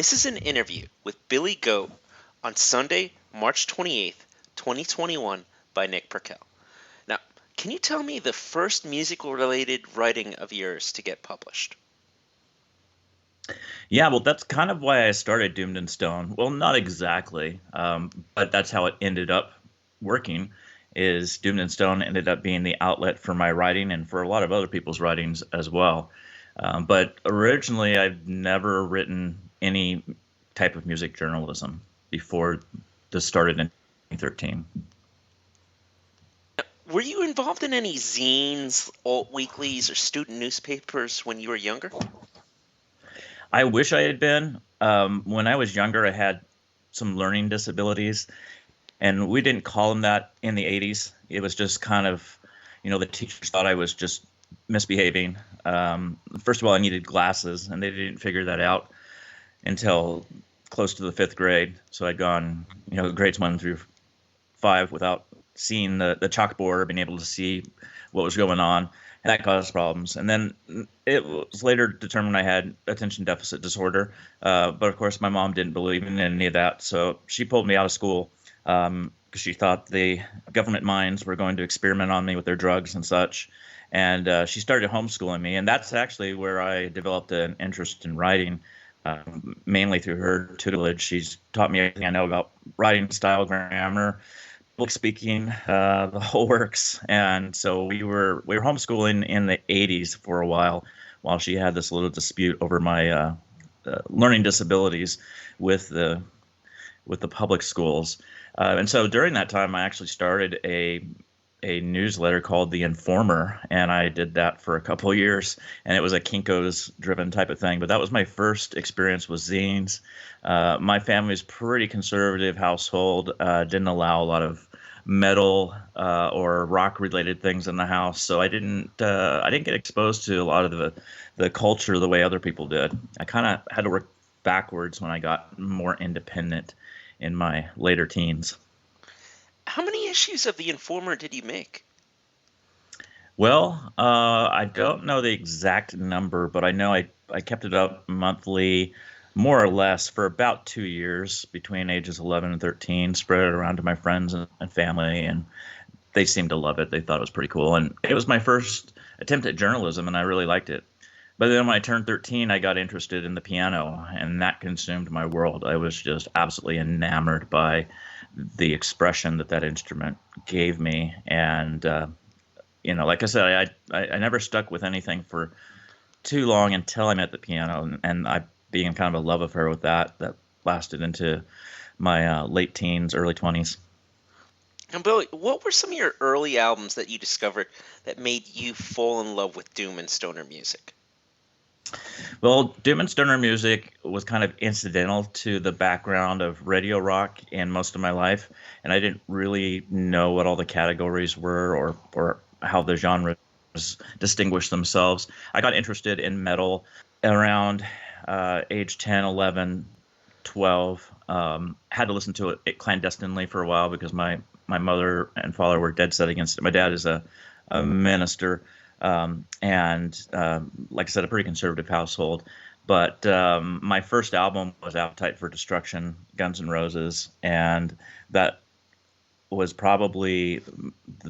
This is an interview with Billy Goate on Sunday, March 28th, 2021 by Nick Perkel. Now, can you tell me the first musical-related writing of yours to get published? Yeah, well, that's kind of why I started Doomed and Stone. Well, not exactly, but that's how it ended up working. Is Doomed and Stone ended up being the outlet for my writing and for a lot of other people's writings as well. But originally, I've never written any type of music journalism before this started in 2013. Were you involved in any zines, alt weeklies, or student newspapers when you were younger? I wish I had been. When I was younger, I had some learning disabilities, and we didn't call them that in the 80s. It was just kind of, the teachers thought I was just misbehaving. First of all, I needed glasses, and they didn't figure that out until close to the fifth grade. So I'd gone, grades 1 through 5 without seeing the chalkboard or being able to see what was going on. And that caused problems. And then it was later determined I had attention deficit disorder. But of course, my mom didn't believe in any of that. So she pulled me out of school because she thought the government minds were going to experiment on me with their drugs and such. And she started homeschooling me. And that's actually where I developed an interest in writing, mainly through her tutelage. She's taught me everything I know about writing style, grammar, public speaking, the whole works. And so we were homeschooling in the 80s for a while she had this little dispute over my learning disabilities with the public schools. And so during that time, I actually started a newsletter called The Informer, and I did that for a couple of years, and it was a Kinko's driven type of thing. But that was my first experience with zines. My family's pretty conservative household, didn't allow a lot of metal or rock related things in the house, so I didn't get exposed to a lot of the culture the way other people did. I kind of had to work backwards when I got more independent in my later teens. How many issues of The Informer did you make? Well, I don't know the exact number, but I know I kept it up monthly, more or less, for about 2 years between ages 11 and 13, spread it around to my friends and family, and they seemed to love it. They thought it was pretty cool. And it was my first attempt at journalism, and I really liked it. But then when I turned 13, I got interested in the piano, and that consumed my world. I was just absolutely enamored by the expression that instrument gave me. And like I said, I never stuck with anything for too long until I met the piano, and I began kind of a love affair with that lasted into my late teens, early 20s. And Billy, what were some of your early albums that you discovered that made you fall in love with doom and stoner music? Well, doom and stoner music was kind of incidental to the background of radio rock in most of my life, and I didn't really know what all the categories were or how the genres distinguished themselves. I got interested in metal around age 10, 11, 12. Had to listen to it clandestinely for a while because my mother and father were dead set against it. My dad is a minister, and like I said, a pretty conservative household. But my first album was Appetite for Destruction, Guns N' Roses, and that was probably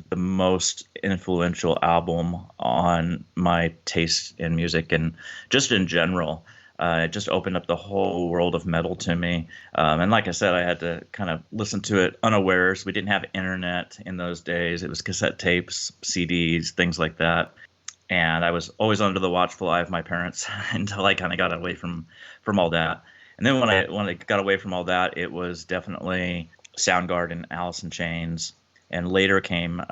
the most influential album on my taste in music and just in general. It just opened up the whole world of metal to me. And like I said, I had to kind of listen to it unawares. We didn't have internet in those days. It was cassette tapes, CDs, things like that. And I was always under the watchful eye of my parents until I kind of got away from all that. And then when I got away from all that, it was definitely Soundgarden, Alice in Chains, and later came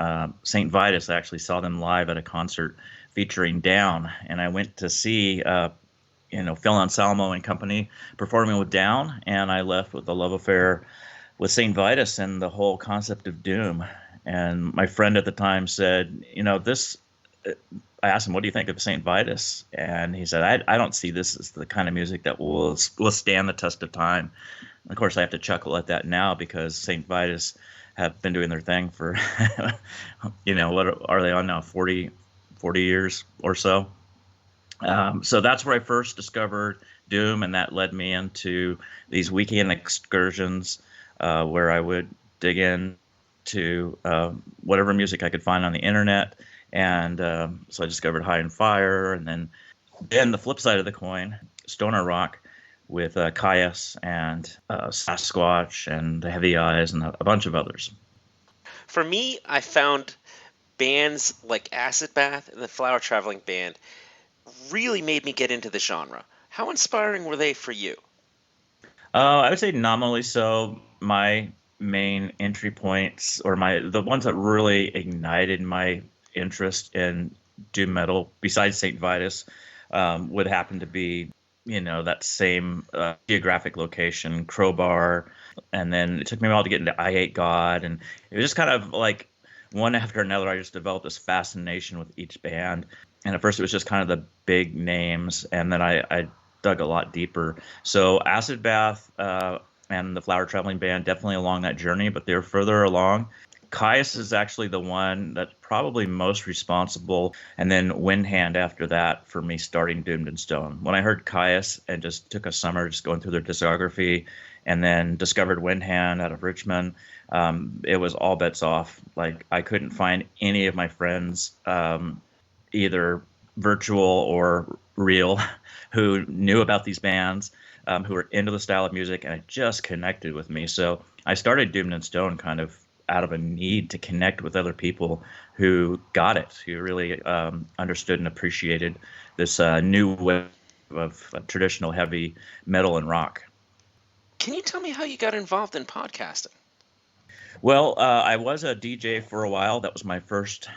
St. Vitus. I actually saw them live at a concert featuring Down, and I went to see Phil Anselmo and company performing with Down, and I left with a love affair with St. Vitus and the whole concept of doom. And my friend at the time said, this. I asked him, "What do you think of St. Vitus?" And he said, "I don't see this as the kind of music that will stand the test of time." And of course, I have to chuckle at that now because St. Vitus have been doing their thing for, what are they on now? 40 years or so. So that's where I first discovered doom, and that led me into these weekend excursions where I would dig in to whatever music I could find on the internet. And so I discovered High and Fire, and then the flip side of the coin, stoner rock with Caius and Sasquatch and the Heavy Eyes and a bunch of others. For me, I found bands like Acid Bath and the Flower Traveling Band really made me get into the genre. How inspiring were they for you? I would say nominally so. My main entry points, or the ones that really ignited my interest in doom metal, besides Saint Vitus, would happen to be, that same geographic location, Crowbar, and then it took me a while to get into I Hate God, and it was just kind of like one after another. I just developed this fascination with each band, and at first it was just kind of the big names, and then I dug a lot deeper. So Acid Bath and the Flower Traveling Band definitely along that journey, but they're further along. Caius is actually the one that's probably most responsible, and then Windhand after that for me starting Doomed and Stone. When I heard Caius and just took a summer just going through their discography, and then discovered Windhand out of Richmond, it was all bets off. Like I couldn't find any of my friends, either virtual or real, who knew about these bands, who were into the style of music, and it just connected with me. So I started Doomed and Stone kind of out of a need to connect with other people who got it, who really understood and appreciated this new wave of traditional heavy metal and rock. Can you tell me how you got involved in podcasting? Well, I was a DJ for a while. That was my first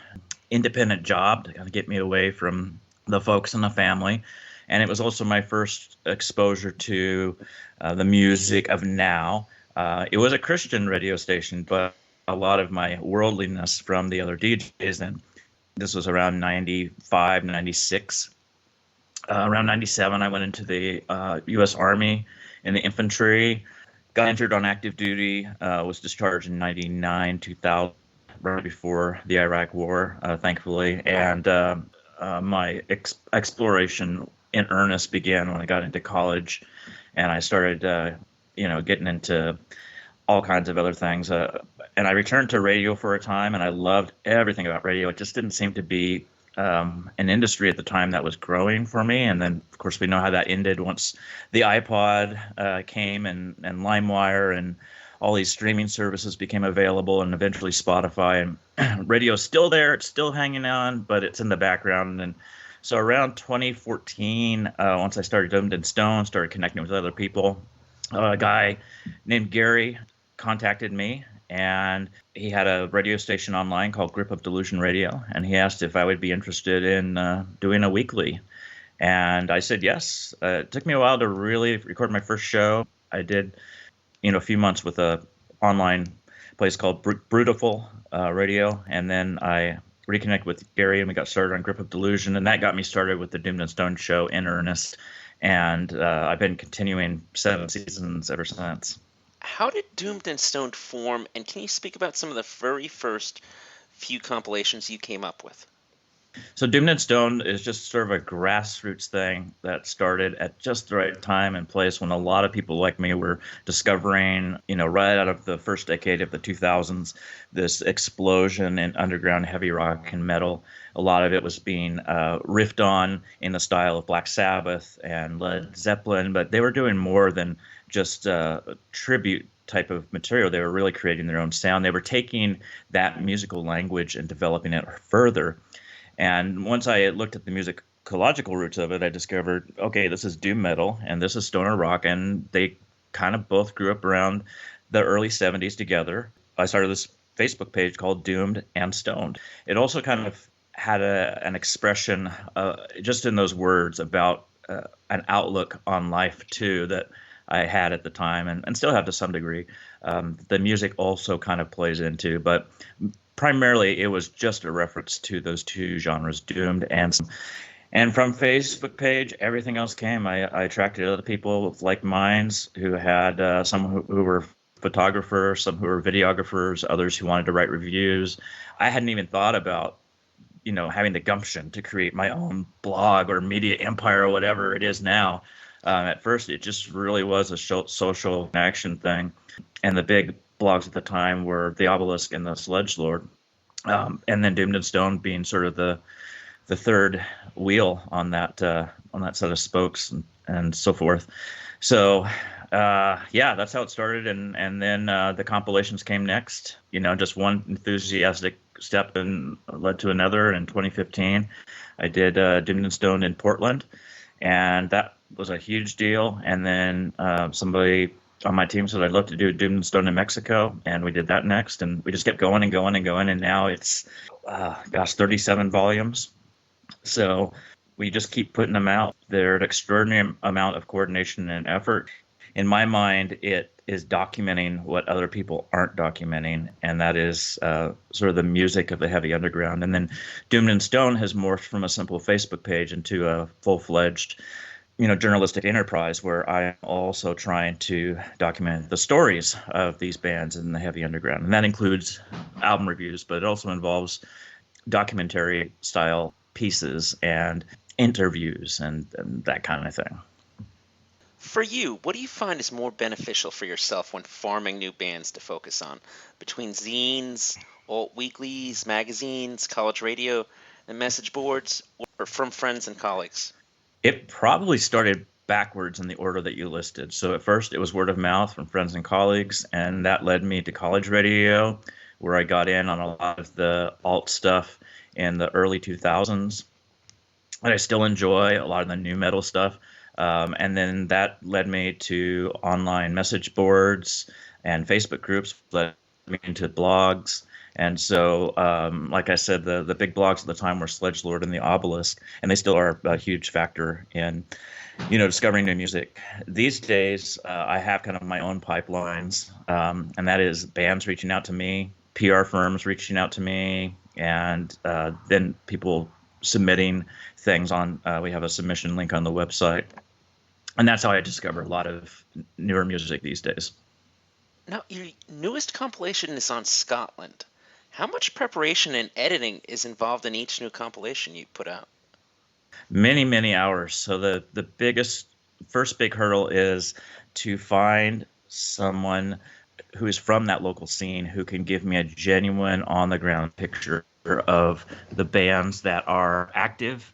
independent job to kind of get me away from the folks in the family. And it was also my first exposure to the music of now. It was a Christian radio station, but a lot of my worldliness from the other DJs then. This was around 95, 96. Around 97, I went into the U.S. Army in the infantry, got injured on active duty, was discharged in 99, 2000, right before the Iraq War, thankfully. And my exploration in earnest began when I got into college, and I started, getting into all kinds of other things. And I returned to radio for a time, and I loved everything about radio. It just didn't seem to be an industry at the time that was growing for me. And then, of course, we know how that ended once the iPod came and LimeWire and all these streaming services became available, and eventually Spotify. And radio's still there. It's still hanging on, but it's in the background. And so around 2014, once I started Doomed and Stone, started connecting with other people, a guy named Gary contacted me, and he had a radio station online called Grip of Delusion Radio, and he asked if I would be interested in doing a weekly. And I said yes. It took me a while to really record my first show. I did, a few months with a online place called Brutiful Radio, and then I reconnected with Gary, and we got started on Grip of Delusion, and that got me started with the Doomed and Stone show in earnest. And I've been continuing 7 seasons ever since. How did Doomed and Stoned form, and can you speak about some of the very first few compilations you came up with? So Doomed and Stoned is just sort of a grassroots thing that started at just the right time and place when a lot of people like me were discovering, right out of the first decade of the 2000s, this explosion in underground heavy rock and metal. A lot of it was being riffed on in the style of Black Sabbath and Led Zeppelin, but they were doing more than just tribute type of material. They were really creating their own sound. They were taking that musical language and developing it further. And once I looked at the musicological roots of it, I discovered, okay, this is doom metal and this is stoner rock, and they kind of both grew up around the early 70s together. I started this Facebook page called Doomed and Stoned. It also kind of had an expression just in those words about an outlook on life, too, that I had at the time and still have to some degree. The music also kind of plays into, but primarily it was just a reference to those two genres, Doomed and from Facebook page, everything else came. I attracted other people with like minds who had some who were photographers, some who were videographers, others who wanted to write reviews. I hadn't even thought about, having the gumption to create my own blog or media empire or whatever it is now. At first, it just really was a social action thing, and the big blogs at the time were the Obelisk and the Sledge Lord, and then Doomed and Stone being sort of the third wheel on that set of spokes and so forth. So yeah, that's how it started, and then the compilations came next. You know, just one enthusiastic step and led to another. In 2015, I did Doomed and Stone in Portland, and that was a huge deal. And then somebody on my team said I'd love to do Doomed and Stone in Mexico, and we did that next, and we just kept going and going and going, and now it's 37 volumes. So we just keep putting them out. They're an extraordinary amount of coordination and effort. In my mind, it is documenting what other people aren't documenting, and that is sort of the music of the heavy underground. And then Doomed and Stone has morphed from a simple Facebook page into a full-fledged, journalistic enterprise where I'm also trying to document the stories of these bands in the heavy underground. And that includes album reviews, but it also involves documentary style pieces and interviews and that kind of thing. For you, what do you find is more beneficial for yourself when farming new bands to focus on? Between zines, alt weeklies, magazines, college radio, and message boards, or from friends and colleagues? It probably started backwards in the order that you listed. So at first it was word of mouth from friends and colleagues, and that led me to college radio, where I got in on a lot of the alt stuff in the early 2000s. And I still enjoy a lot of the new metal stuff. And then that led me to online message boards and Facebook groups, led me into blogs. And so, like I said, the big blogs at the time were Sledge Lord and the Obelisk, and they still are a huge factor in, discovering new music. These days, I have kind of my own pipelines, and that is bands reaching out to me, PR firms reaching out to me, and then people submitting things on. We have a submission link on the website, and that's how I discover a lot of newer music these days. Now, your newest compilation is on Scotland. How much preparation and editing is involved in each new compilation you put out? Many, many hours. So the first big hurdle is to find someone who is from that local scene who can give me a genuine on the ground picture of the bands that are active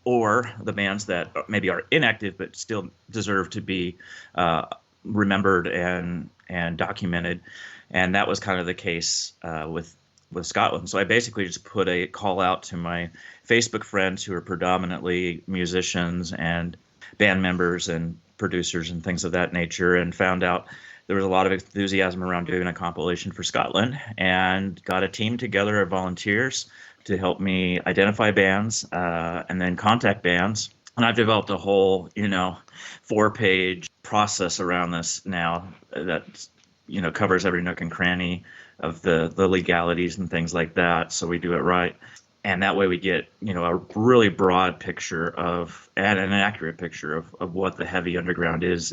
or the bands that maybe are inactive but still deserve to be remembered and documented. And that was kind of the case with Scotland. So I basically just put a call out to my Facebook friends who are predominantly musicians and band members and producers and things of that nature, and found out there was a lot of enthusiasm around doing a compilation for Scotland, and got a team together of volunteers to help me identify bands and then contact bands. And I've developed a whole, 4-page process around this now that, covers every nook and cranny of the legalities and things like that. So we do it right. And that way we get, a really broad picture and an accurate picture of what the heavy underground is,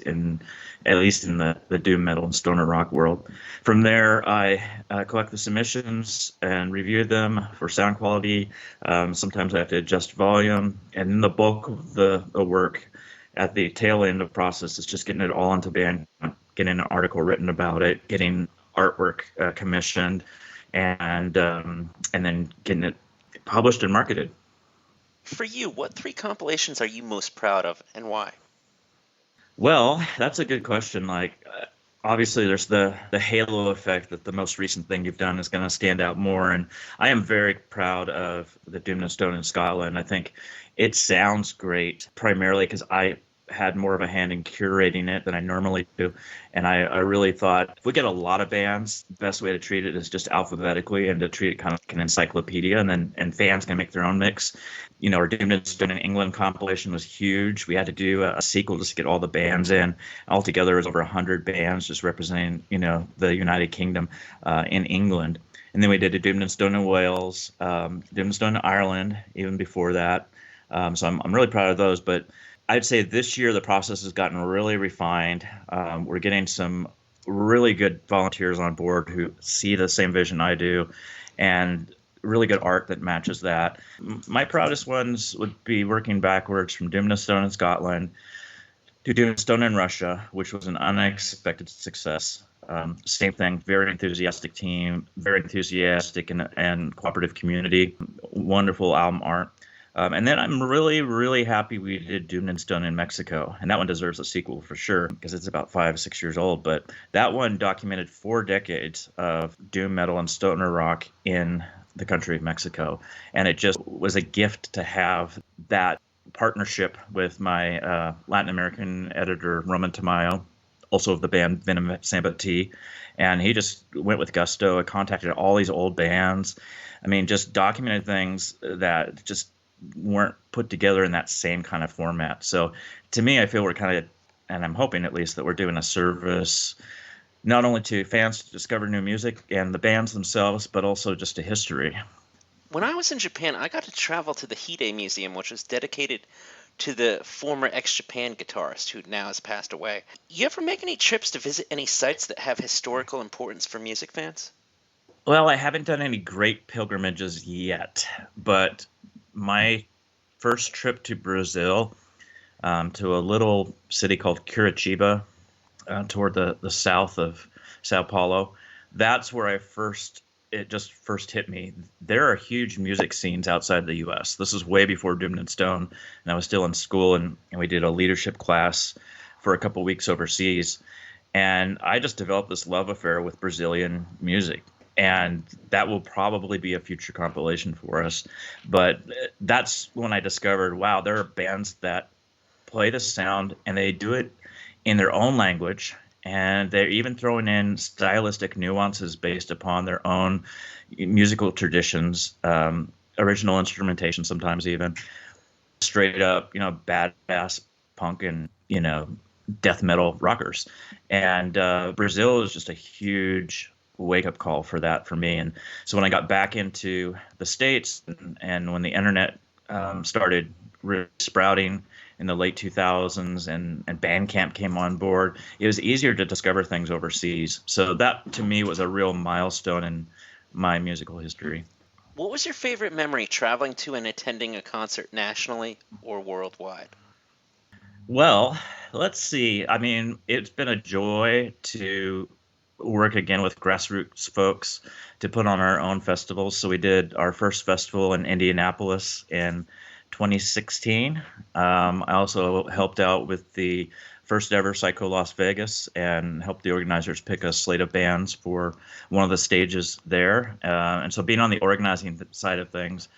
at least in the doom metal and stoner rock world. From there, I collect the submissions and review them for sound quality. Sometimes I have to adjust volume. And then the bulk of the work at the tail end of the process is just getting it all onto band, getting an article written about it, getting artwork commissioned, and then getting it published and marketed. For you, what 3 compilations are you most proud of, and why? Well, that's a good question. Obviously, there's the halo effect that the most recent thing you've done is going to stand out more, and I am very proud of the Doomed and Stone in Scotland. I think it sounds great, primarily because I had more of a hand in curating it than I normally do. And I really thought if we get a lot of bands, the best way to treat it is just alphabetically and to treat it kind of like an encyclopedia, and fans can make their own mix. Our Doomed and Stone in England compilation was huge. We had to do a sequel just to get all the bands in. Altogether, it was over 100 bands just representing, the United Kingdom in England. And then we did a Doomed and Stone in Wales, Doomed and Stone in Ireland, even before that. So I'm really proud of those. But I'd say this year the process has gotten really refined. We're getting some really good volunteers on board who see the same vision I do, and really good art that matches that. My proudest ones would be working backwards from Doomed and Stone in Scotland to Doom and Stone in Russia, which was an unexpected success. Same thing, very enthusiastic team, very enthusiastic and cooperative community, wonderful album art. And then I'm really, really happy we did Doom and Stone in Mexico. And that one deserves a sequel for sure, because it's about 5 or 6 years old. But that one documented 4 decades of doom metal and stoner rock in the country of Mexico. And it just was a gift to have that partnership with my Latin American editor, Roman Tamayo, also of the band Venom Samba T. And he just went with gusto, contacted all these old bands. I mean, just documented things that just weren't put together in that same kind of format. So to me, I feel we're kind of, and I'm hoping at least, that we're doing a service not only to fans to discover new music and the bands themselves, but also just to history. When I was in Japan, I got to travel to the Hide Museum, which was dedicated to the former ex-Japan guitarist who now has passed away. You ever make any trips to visit any sites that have historical importance for music fans? Well, I haven't done any great pilgrimages yet, but my first trip to Brazil, to a little city called Curitiba, toward the south of Sao Paulo, that's where it just first hit me. There are huge music scenes outside the U.S. This is way before Doom and Stone, and I was still in school, and we did a leadership class for a couple weeks overseas, and I just developed this love affair with Brazilian music. And that will probably be a future compilation for us. But that's when I discovered, wow, there are bands that play the sound and they do it in their own language. And they're even throwing in stylistic nuances based upon their own musical traditions, original instrumentation, sometimes even straight up, badass punk and, death metal rockers. And Brazil is just a huge wake-up call for that for me. And so when I got back into the States and when the internet started really sprouting in the late 2000s and Bandcamp came on board, it was easier to discover things overseas. So that to me was a real milestone in my musical history. What was your favorite memory traveling to and attending a concert nationally or worldwide? Well, let's see. I mean, it's been a joy to work again with grassroots folks to put on our own festivals. So we did our first festival in Indianapolis in 2016. I also helped out with the first ever Psycho Las Vegas and helped the organizers pick a slate of bands for one of the stages there. And so being on the organizing side of things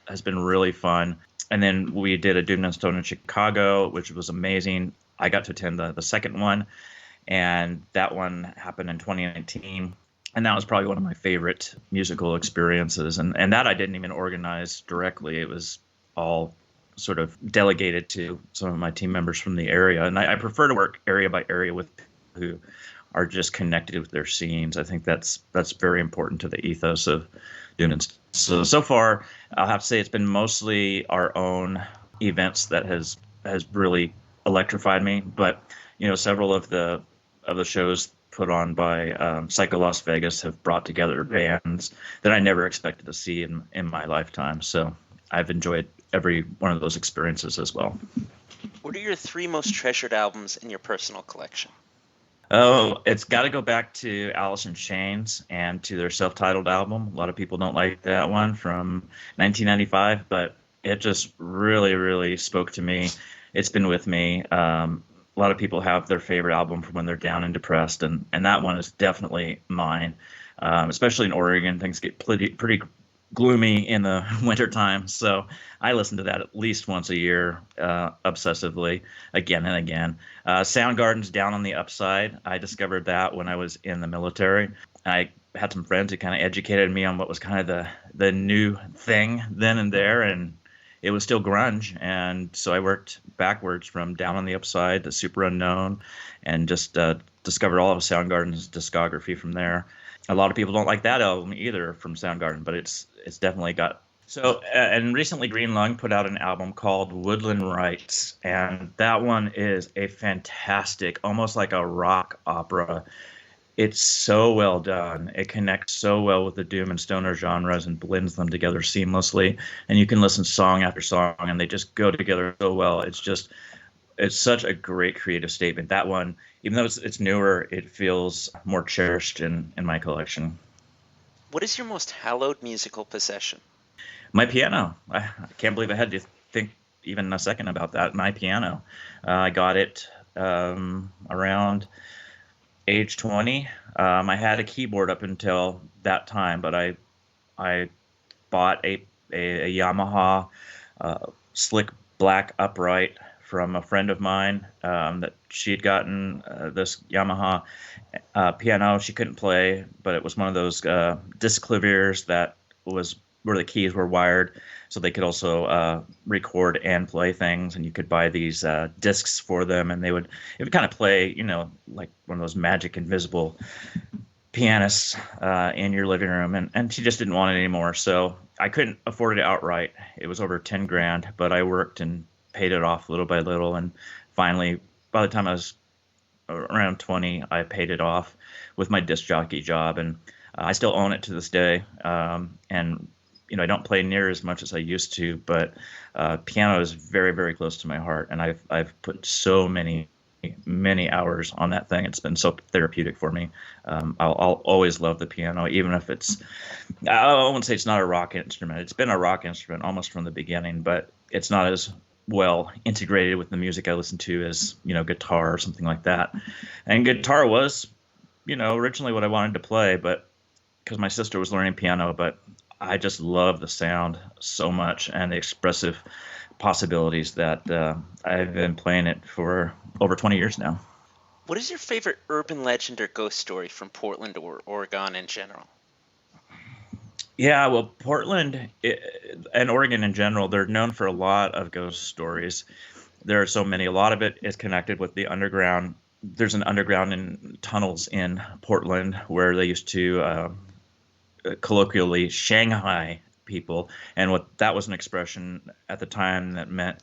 has been really fun. And then we did a Doom and Stone in Chicago, which was amazing. I got to attend the second one, and that one happened in 2019. And that was probably one of my favorite musical experiences. And that I didn't even organize directly. It was all sort of delegated to some of my team members from the area. And I prefer to work area by area with people who are just connected with their scenes. I think that's very important to the ethos of doing it. So far, I'll have to say it's been mostly our own events that has really electrified me. But several of the shows put on by Psycho Las Vegas have brought together bands that I never expected to see in my lifetime. So I've enjoyed every one of those experiences as well. What are your 3 most treasured albums in your personal collection? Oh, it's got to go back to Alice in Chains and to their self-titled album. A lot of people don't like that one from 1995, but it just really, really spoke to me. It's been with me. A lot of people have their favorite album from when they're down and depressed, and that one is definitely mine. Especially in Oregon, things get pretty gloomy in the wintertime, so I listen to that at least once a year, obsessively, again and again. Soundgarden's Down on the Upside. I discovered that when I was in the military. I had some friends who kind of educated me on what was kind of the new thing then and there, and it was still grunge, and so I worked backwards from Down on the Upside to Super Unknown, and just discovered all of Soundgarden's discography from there. A lot of people don't like that album either from Soundgarden, but it's definitely got. So, and recently Green Lung put out an album called Woodland Rights, and that one is a fantastic, almost like a rock opera. It's so well done. It connects so well with the doom and stoner genres and blends them together seamlessly. And you can listen song after song, and they just go together so well. It's just It's such a great creative statement. That one, even though it's newer, it feels more cherished in my collection. What is your most hallowed musical possession? My piano. I can't believe I had to think even a second about that. My piano. I got it around age 20. I had a keyboard up until that time, but I bought a Yamaha slick black upright from a friend of mine that she had gotten this Yamaha piano. She couldn't play, but it was one of those disc claviers that was where the keys were wired, so they could also record and play things. And you could buy these discs for them, and it would kind of play, like one of those magic invisible pianists in your living room. And she just didn't want it anymore, so I couldn't afford it outright. It was over 10 grand, but I worked and paid it off little by little, and finally, by the time I was around 20, I paid it off with my disc jockey job, and I still own it to this day. And I don't play near as much as I used to, but piano is very, very close to my heart, and I've put so many hours on that thing. It's been so therapeutic for me. I'll always love the piano, even if I won't say it's not a rock instrument. It's been a rock instrument almost from the beginning, but it's not as well integrated with the music I listen to as, guitar or something like that. And guitar was, originally what I wanted to play, but because my sister was learning piano, but I just love the sound so much and the expressive possibilities that I've been playing it for over 20 years now. What is your favorite urban legend or ghost story from Portland or Oregon in general? Yeah, well, Portland and Oregon in general, they're known for a lot of ghost stories. There are so many. A lot of it is connected with the underground. There's an underground in tunnels in Portland where they used to colloquially Shanghai people, and what that was an expression at the time that meant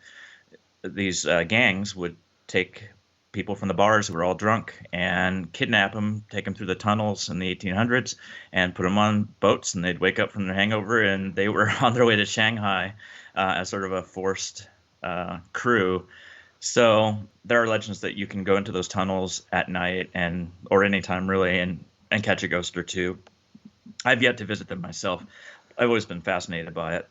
these gangs would take people from the bars who were all drunk and kidnap them, take them through the tunnels in the 1800s, and put them on boats, and they'd wake up from their hangover and they were on their way to Shanghai as sort of a forced crew. So there are legends that you can go into those tunnels at night or anytime really and catch a ghost or two. I've yet to visit them myself. I've always been fascinated by it.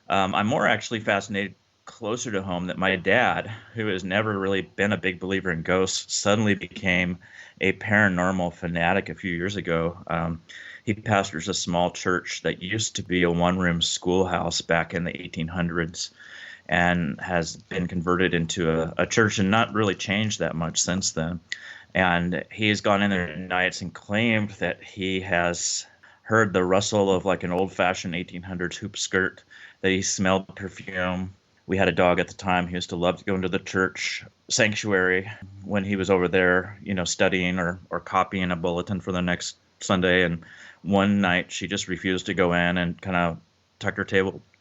I'm more actually fascinated closer to home that my dad, who has never really been a big believer in ghosts, suddenly became a paranormal fanatic a few years ago. He pastors a small church that used to be a one-room schoolhouse back in the 1800s and has been converted into a church and not really changed that much since then. And he's gone in there nights and claimed that he has heard the rustle of like an old-fashioned 1800s hoop skirt, that he smelled perfume. We had a dog at the time who used to love to go into the church sanctuary when he was over there, studying or copying a bulletin for the next Sunday. And one night she just refused to go in and kind of tucked her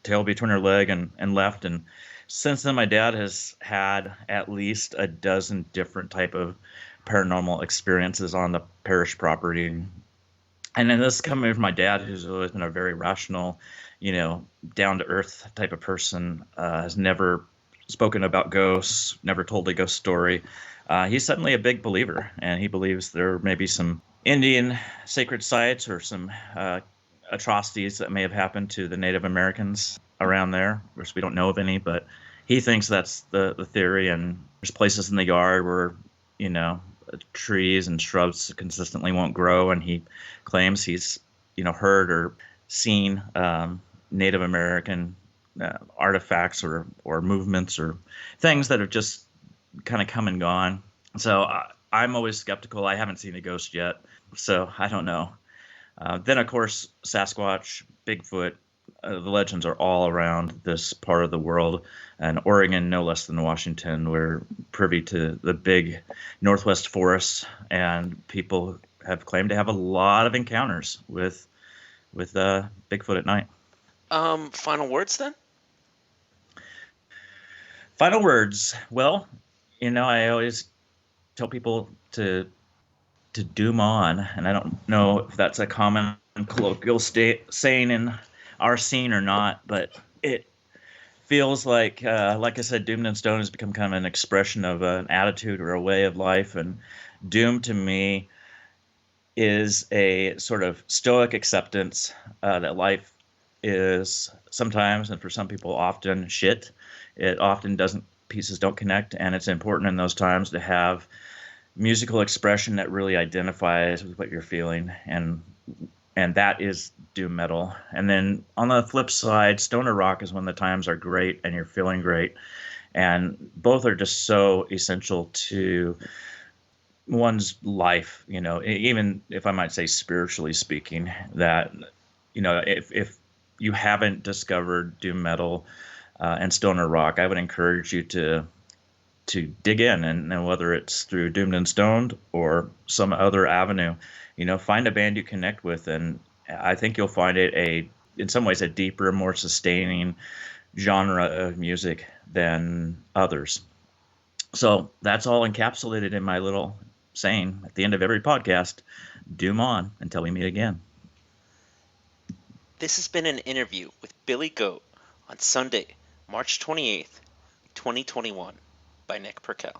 tail between her leg and left. And since then, my dad has had at least a dozen different type of paranormal experiences on the parish property. And then this coming from my dad, who's always been a very rational, down to earth type of person, has never spoken about ghosts, never told a ghost story. He's suddenly a big believer, and he believes there may be some Indian sacred sites or some atrocities that may have happened to the Native Americans around there, which we don't know of any, but he thinks that's the theory. And there's places in the yard where, trees and shrubs consistently won't grow, and he claims he's heard or seen Native American artifacts or movements or things that have just kind of come and gone. So I'm always skeptical. I haven't seen a ghost yet, so I don't know. Then of course Sasquatch, Bigfoot, the legends are all around this part of the world, and Oregon no less than Washington. We're privy to the big Northwest forests, and people have claimed to have a lot of encounters with Bigfoot at night. Final words then? Final words. Well, I always tell people to doom on, and I don't know if that's a common colloquial saying in our scene or not, but feels like I said, Doomed and Stone has become kind of an expression of an attitude or a way of life. And Doom to me is a sort of stoic acceptance that life is sometimes, and for some people, often shit. It often doesn't, pieces don't connect, and it's important in those times to have musical expression that really identifies with what you're feeling, and that is doom metal. And then on the flip side, stoner rock is when the times are great and you're feeling great, and both are just so essential to one's life, even if I might say spiritually speaking, that, if you haven't discovered doom metal and stoner rock, I would encourage you to dig in, and whether it's through Doomed and Stoned or some other avenue, find a band you connect with, and I think you'll find it in some ways, a deeper, more sustaining genre of music than others. So that's all encapsulated in my little saying at the end of every podcast: Doom on until we meet again. This has been an interview with Billy Goat on Sunday, March 28th, 2021, by Nick Perkel.